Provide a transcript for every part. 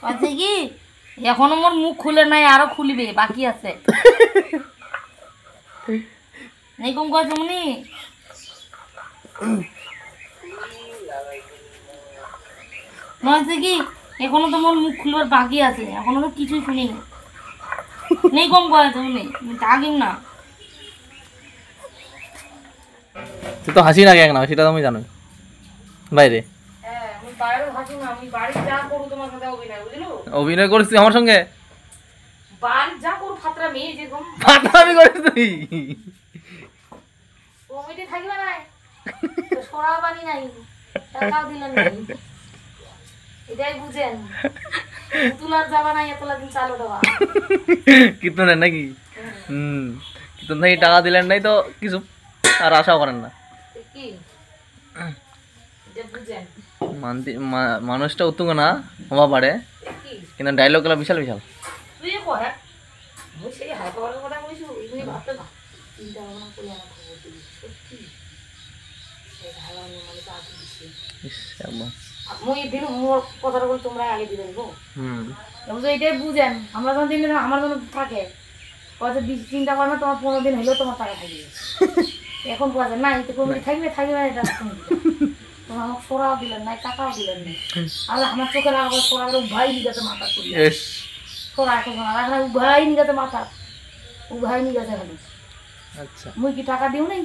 আছে কি এখনো মোর মুখ খুলে নাই, আরো খুলিবে বাকি আছে। এই কম কয় তুমি কি এখনো তোমার মুখ খুলবার বাকি আছে, এখনো তো কিছুই শুনিনি। নেই কম কয় তুমি তাকিম না। তুই তো হাসি না কেন না, সেটা তুমি জানো বাইরে। হ্যাঁ আমি বাইরে হাসি না, আমি বাড়ি যা করু তোমার সাথে অভিনয়, বুঝলো? অভিনয় করিস তুই আমার সঙ্গে? বাড়ি যা করু ফাতরা মেয়ে যেরকম ফাটামি করিস তুই। কমিটি থাকবে না, সোনা বানি নাই, টাকাও দিলেন নাই, এটাই বুঝেন। তুলার যাবা নাই এতলা দিন চালু দেওয়া কীর্তনের নাকি? কীর্তন থেকে টাকা দিলেন নাই তো কিছু আর আশাও করেন না কি বুঝেন। মানুষটা উত্তুঙ্গ না হওয়া পারে, কিন্তু ডায়লগ গুলো বিশাল বিশাল। তুই কয় আমি সেই হাই পাওয়ারের কথা বলিস, এগুলি ভাবতে না চিন্তা ভাবনা করে আমার খবর দিবি সত্যি। সেই ভালো মানে তো আগে দিচ্ছি মই দিন মোর কথাটা বলে তোমরা আগে দিবেন গো। তো এটাই বুঝেন, আমরা যখন দিন আমার জন্য থাকে কত চিন্তা করো না, তোমার 15 দিন হলেও তোমার টাকা থাকবে। এখন বলছে না এটা কমিটি থাকবে থাকবে না, এটা তোমার আমাকে সোরাও দিলেন নাই, টাকাও দিলেন নাই। আর আমার চোখে লাগাবো সোরা উভাই নিগাতে মাথা করি সোরা এখন আর উভাই নিগাতে মাথা, উভাই নিগাতে খালি। আচ্ছা মুই কি টাকা দিও নাই?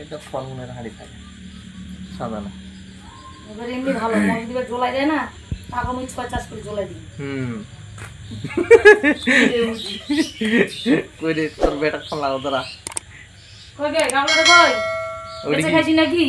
এটা ফলমূলের হাড়ি থাকে সাদা না, এবার এমনি ভালো মনে দিবে জ্বলাই যায় না, টাকা মুই 50 করে জ্বলাই দিই। কই রে তোর বেটা ফল লাগো তোরা কই গে গামলাটা কই? ওটা খাইছি নাকি?